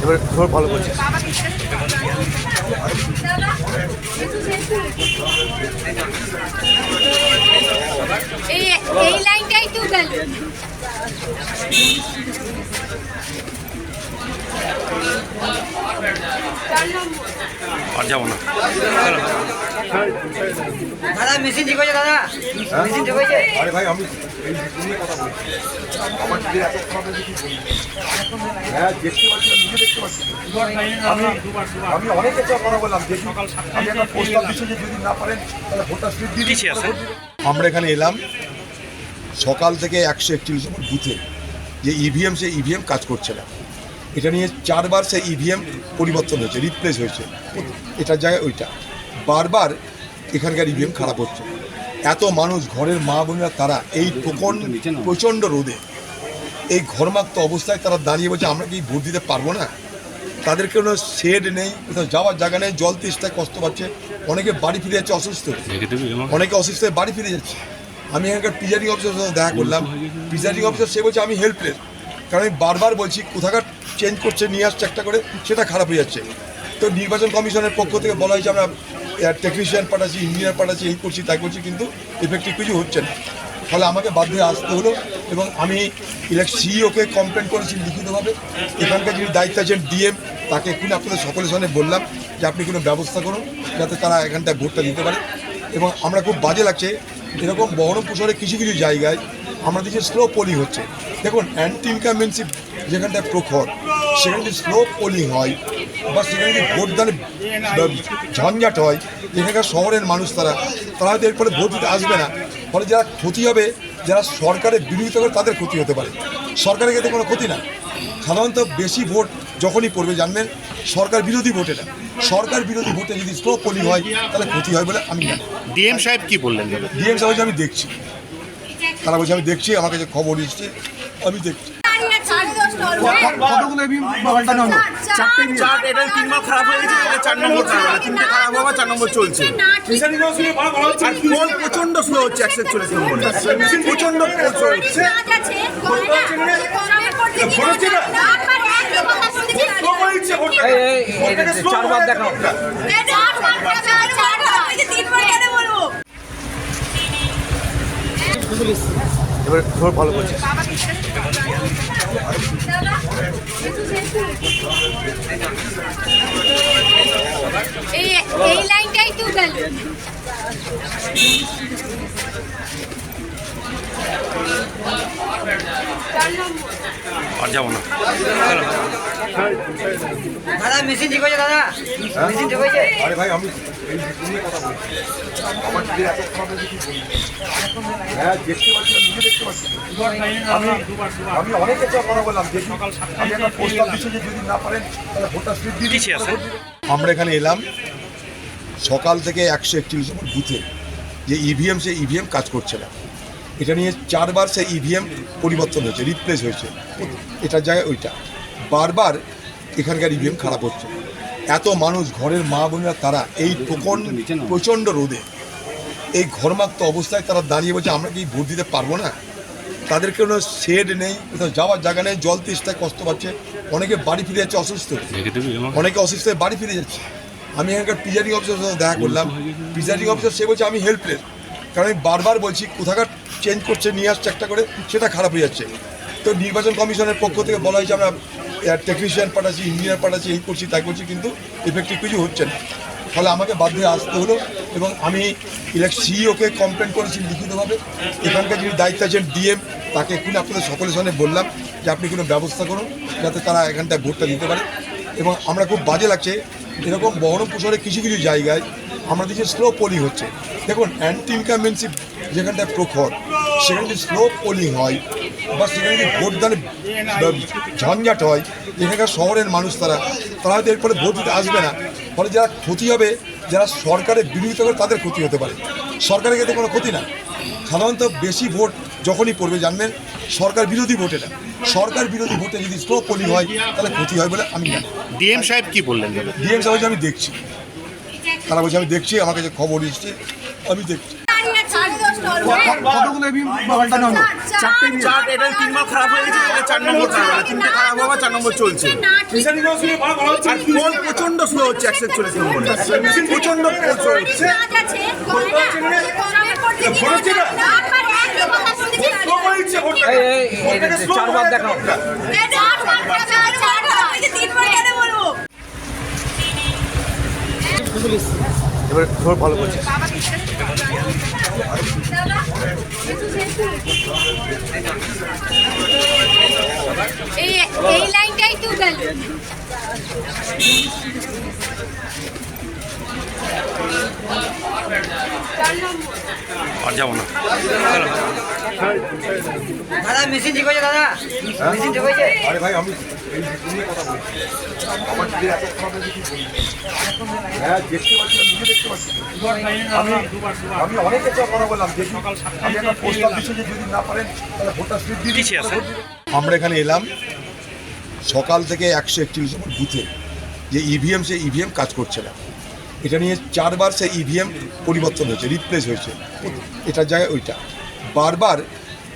এবার ধর ভালো করছিস। এই লাইনটাই তো গেল। আর যাবো না। দাদা মেশিন ঠিক হয়েছে, দাদা মেশিন ঠিক হয়েছে। আরে ভাই আমি এই নিয়ে কথা বলছি। আমার যে এত খারাপ হয়েছে কি বলবো? হ্যাঁ দেখতে পাচ্ছি, নিজে দেখতে পাচ্ছি। আমি অনেক একটা কথা বললাম, দেখি আমি একটা প্রস্তাব দিচ্ছি যে যদি না পারেন তাহলে ভোটটা স্লিপ দিয়ে দিচ্ছি। আমরা এখানে এলাম সকাল থেকে 141 নম্বর বুথে যে ইভিএম, সেই ইভিএম কাজ করছে না। এটা নিয়ে 4 বার সেই ইভিএম পরিবর্তন হয়েছে, রিপ্লেস হয়েছে, এটার জায়গায় ওইটা। বারবার এখানকার ইভিএম খারাপ হচ্ছে। এত মানুষ, ঘরের মা বোনেরা, তারা এই প্রচণ্ড রোদে এই ঘরমাক্ত অবস্থায় তারা দাঁড়িয়ে বলছে আমরা কি ভোট দিতে পারবো না। তাদের কোনো শেড নেই, কোথাও যাওয়ার জায়গা নেই, জল তেষ্টায় কষ্ট পাচ্ছে। অনেকে বাড়ি ফিরে যাচ্ছে অসুস্থ, অনেকে অসুস্থ হয়ে বাড়ি ফিরে যাচ্ছে। আমি এখানকার প্রিজাইডিং অফিসারের সাথে দেখা করলাম। প্রিজাইডিং অফিসার সে বলছে আমি হেল্পলেস, কারণ আমি বারবার বলছি কোথাকার চেঞ্জ করছে, নিয়ে আসছে একটা করে, সেটা খারাপ হয়ে যাচ্ছে। তো নির্বাচন কমিশনের পক্ষ থেকে বলা হয়েছে আমরা টেকনিশিয়ান পাঠাচ্ছি, ইঞ্জিনিয়ার পাঠাচ্ছি, এই করছি তাই করছি, কিন্তু এফেক্টিভ কিছু হচ্ছে না। ফলে আমাকে বাধ্য হয়ে আসতে হলো এবং আমি সিইওকে কমপ্লেন করেছি লিখিতভাবে। এখানকার যিনি দায়িত্ব আছেন ডিএম, তাকে এক্ষুনি আপনাদের সকলের সামনে বললাম যে আপনি কোনো ব্যবস্থা করুন যাতে তারা এখানটায় ভোটটা দিতে পারে। এবং আমরা খুব বাজে লাগছে এরকম বহরমপুর শহরে কিছু কিছু জায়গায় আমরা দেখছি স্লো পোলিং হচ্ছে। দেখুন অ্যান্টি ইনকামেন্সি যেখানটায় প্রখর, সেখানে যদি স্লো পোলিং হয় বা সেখানে যদি ভোটদানে ঝঞ্ঝাট হয়, এখানকার শহরের মানুষ তারা হয়তো এরপরে ভোট দিতে আসবে না। ফলে যারা ক্ষতি হবে, যারা সরকারের বিরোধিতা করে, তাদের ক্ষতি হতে পারে। সরকারের ক্ষেত্রে কোনো ক্ষতি না। সাধারণত বেশি ভোট যখনই পড়বে জানবেন সরকার বিরোধী ভোটে না, সরকার বিরোধী ভোটে যদি স্লো পোলিং হয় তাহলে ক্ষতি হয় বলে আমি জানি। ডিএম সাহেব কি বললেন? ডিএম সাহেব বলছে আমি দেখছি, তারা বলছে আমি দেখছি, আমার কাছে খবর এসছে, আমি দেখছি। কতগুলো পাল্টানো হলো? এটা 3 বার খারাপ হয়ে গেছে, 4 নম্বর খারাপ, 3টে খারাপ হওয়া, 4 নম্বর চলছে। আর কোন প্রচন্ড স্লো হচ্ছে 141 নম্বরে, প্রচন্ড স্লো হচ্ছে। চারবার দেখাও। এবার ধর ভালো করছিস। এই লাইনটাই তো গেল। আর যাবো না। দাদা মেশিন ঠিক হয়েছে, দাদা মেশিন ঠিক হয়েছে। আরে ভাই আমি এই নিয়ে কথা বলছি। আমার যে এত খারাপ হয়েছে কি বলবো? হ্যাঁ দেখতে পাচ্ছি, নিজে দেখতে পাচ্ছি। আমি অনেক একটা কথা বললাম, দেখি আমি একটা প্রস্তাব দিচ্ছি যে যদি না পারেন তাহলে ভোটটা স্লিপ দিয়ে দিচ্ছি। আমরা এখানে এলাম সকাল থেকে 141 নম্বর বুথে যে ইভিএম, সেই ইভিএম কাজ করছে না। এটা নিয়ে 4 বার সেই ইভিএম পরিবর্তন হয়েছে, রিপ্লেস হয়েছে, এটার জায়গায় ওইটা। বারবার এখানকার ইভিএম খারাপ হচ্ছে। এত মানুষ, ঘরের মা বোনেরা, তারা এই প্রচণ্ড রোদে এই ঘরমাক্ত অবস্থায় তারা দাঁড়িয়ে বলছে আমরা কি ভোট দিতে পারবো না। তাদের কোনো শেড নেই, কোথাও যাওয়ার জায়গা নেই, জল তেষ্টায় কষ্ট পাচ্ছে। অনেকে বাড়ি ফিরে যাচ্ছে অসুস্থ, অনেকে অসুস্থ হয়ে বাড়ি ফিরে যাচ্ছে। আমি এখানকার প্রিজাইডিং অফিসারের সাথে দেখা করলাম। প্রিজাইডিং অফিসার সে বলছে আমি হেল্পলেস, কারণ আমি বারবার বলছি কোথাকার চেঞ্জ করছে, নিয়ে আসছে একটা করে, সেটা খারাপ হয়ে যাচ্ছে। তো নির্বাচন কমিশনের পক্ষ থেকে বলা হয়েছে আমরা টেকনিশিয়ান পাঠাচ্ছি, ইঞ্জিনিয়ার পাঠাচ্ছি, এই করছি তাই করছি, কিন্তু এফেক্টিভ কিছু হচ্ছে না। ফলে আমাকে বাধ্য হয়ে আসতে হলো এবং আমি সিইওকে কমপ্লেন করেছি লিখিতভাবে। এখানকার যিনি দায়িত্ব আছেন ডিএম, তাকে এক্ষুনি আপনাদের সকলের সামনে বললাম যে আপনি কোনো ব্যবস্থা করুন যাতে তারা এখানটায় ভোটটা দিতে পারে। এবং আমরা খুব বাজে লাগছে এরকম বহরমপুর শহরে কিছু কিছু জায়গায় আমরা দেখছি স্লো পোলিং হচ্ছে। দেখুন অ্যান্টি ইনকামেন্সি যেখানটায় প্রখর, সেখানে যদি স্লো পোলিং হয় বা সেখানে যদি ভোটদানে ঝঞ্ঝাট হয়, এখানকার শহরের মানুষ তারা হয়তো এরপরে ভোট দিতে আসবে না। ফলে যারা ক্ষতি হবে, যারা সরকারের বিরোধিতা করে, তাদের ক্ষতি হতে পারে। সরকারের ক্ষেত্রে কোনো ক্ষতি না। সাধারণত বেশি ভোট যখনই পড়বে জানবেন সরকার বিরোধী ভোটে না, সরকার বিরোধী ভোটে যদি স্লো পোলিং হয় তাহলে ক্ষতি হয় বলে আমি জানি। ডিএম সাহেব কি বললেন? ডিএম সাহেব বলছে আমি দেখছি, তারা বলছে আমি দেখছি, আমার কাছে খবর এসছে, আমি দেখছি। কতগুলো ইভিএম পাল্টানো হলো? চারটে, এটা 3 বার খারাপ হয়ে গেছে, এটা 4 নম্বর খারাপ হলো। 3টে খারাপ হওয়া 4 নম্বর চলছে। আর পোল প্রচন্ড স্লো হচ্ছে 141 নম্বরে, প্রচন্ড স্লো হচ্ছে। চারবার দেখাও। এবার ধর ভালো করছিস। এই লাইনটাই তো গেল। আর যাবো না। দাদা মেশিন ঠিক হয়েছে দাদা, মেশিন ঠিক হয়েছে। আরে ভাই আমি এই নিয়ে কথা বলছি, আমার দিদি এত খারাপ হয়েছে কি বলবো? হ্যাঁ দেখতে পাচ্ছি, নিজে দেখতে পাচ্ছি। আমি অনেকে কথা বললাম, দেখি আমি একটা প্রস্তাব দিচ্ছি যে যদি না পারেন তাহলে ভোটটা স্লিপ দিয়ে পিছিয়ে আছেন। আমরা এখানে এলাম সকাল থেকে 141 নম্বর বুথে যে ইভিএম, সেই ইভিএম কাজ করছে না। এটা নিয়ে 4 বার সেই ইভিএম পরিবর্তন হয়েছে, রিপ্লেস হয়েছে, এটার জায়গায় ওইটা। বারবার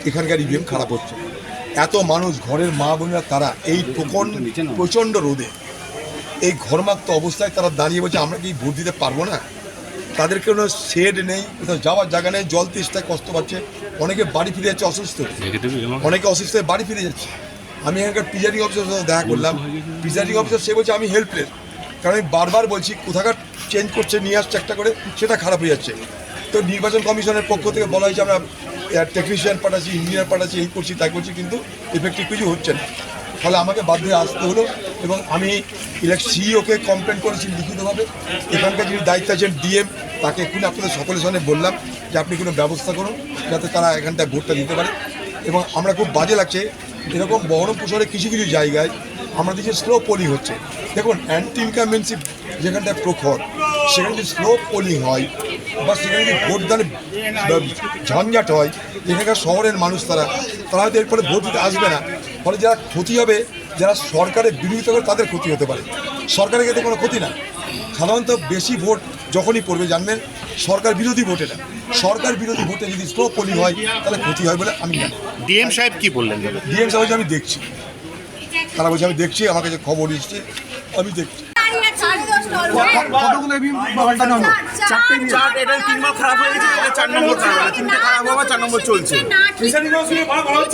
এখানকার ইভিএম খারাপ হচ্ছে। এত মানুষ, ঘরের মা বোনেরা, তারা এই প্রচণ্ড রোদে, এই ঘরমাক্ত অবস্থায় তারা দাঁড়িয়ে বলছে আমরা কি ভোট দিতে পারবো না। তাদের কোনো শেড নেই, কোথাও যাওয়ার জায়গা নেই, জল তেষ্টায় কষ্ট পাচ্ছে। অনেকে বাড়ি ফিরে যাচ্ছে অসুস্থ, অনেকে অসুস্থ হয়ে বাড়ি ফিরে যাচ্ছে। আমি এখানকার প্রিজাইডিং অফিসারের সাথে দেখা করলাম। প্রিজাইডিং অফিসার সে বলছে আমি হেল্পলেস, কারণ আমি বারবার বলছি কোথাকার চেঞ্জ করছে, নিয়ে আসছে একটা করে, সেটা খারাপ হয়ে যাচ্ছে। তো নির্বাচন কমিশনের পক্ষ থেকে বলা হয়েছে আমরা টেকনিশিয়ান পাঠাচ্ছি, ইঞ্জিনিয়ার পাঠাচ্ছি, এই করছি তাই করছি, কিন্তু এফেক্টিভ কিছু হচ্ছে না। ফলে আমাকে বাধ্য হয়ে আসতে হলো এবং আমি সিইওকে কমপ্লেন করেছি লিখিতভাবে। এখানকার যিনি দায়িত্ব আছেন ডিএম, তাকে এক্ষুনি আপনাদের সকলের সামনে বললাম যে আপনি কোনো ব্যবস্থা করুন যাতে তারা এখানটায় ভোটটা দিতে পারে। এবং আমরা খুব বাজে লাগছে এরকম বহরমপুর শহরে কিছু কিছু জায়গায় আমরা দেখছি স্লো পোলিং হচ্ছে। দেখুন অ্যান্টি ইনকামেন্সি যেখানটায় প্রখর, সেখানে যদি স্লো পোলিং হয় বা সেখানে যদি ভোটদানে ঝঞ্ঝাট হয়, এখানকার শহরের মানুষ তারা হয়তো এরপরে ভোট দিতে আসবে না। ফলে যারা ক্ষতি হবে, যারা সরকারের বিরোধিতা করে, তাদের ক্ষতি হতে পারে। সরকারের ক্ষেত্রে কোনো ক্ষতি না। সাধারণত বেশি ভোট যখনই পড়বে জানবেন সরকার বিরোধী ভোটে না, সরকার বিরোধী ভোটে যদি স্লো পোলিং হয় তাহলে ক্ষতি হয় বলে আমি জানি। ডিএম সাহেব কি বললেন? ডিএম সাহেব বলছে আমি দেখছি, তারা বলছে আমি দেখছি, আমার কাছে খবর এসছে, আমি দেখছি। কতগুলো ইভিএম পাল্টানো হলো? চারটে, এটা 3 বার খারাপ হয়ে গেছে, এটা 4 নম্বর খারাপ হলো। 3টে খারাপ হওয়া 4 নম্বর চলছে।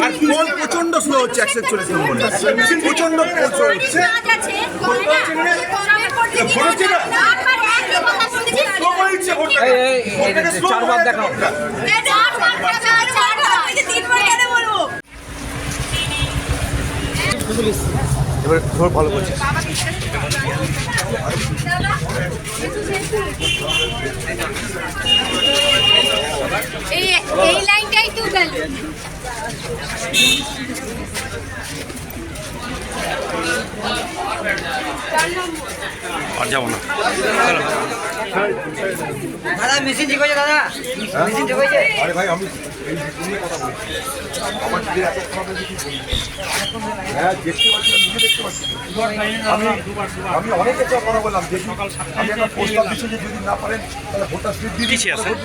আর পোল প্রচন্ড স্লো হচ্ছে 141 নম্বরে, প্রচন্ড স্লো হচ্ছে। চারবার দেখাও। এবার ধর ভালো করছিস। এই লাইনটাই তো গেল। আর যাবো না। দাদা মেশিন ঠিক হয়েছে দাদা, মেশিন ঠিক হয়েছে। আরে ভাই আমি এই নিয়ে কথা বলছি, আমার দিদি এত খারাপ হয়েছে কি বলবো? হ্যাঁ দেখতে পাচ্ছি, নিজে দেখতে পাচ্ছি। আমি অনেকে কথা বললাম, দেখি আমি একটা প্রস্তাব দিচ্ছি যে যদি না পারেন তাহলে ভোটটা স্লিপ দিয়ে পিছিয়ে আছেন।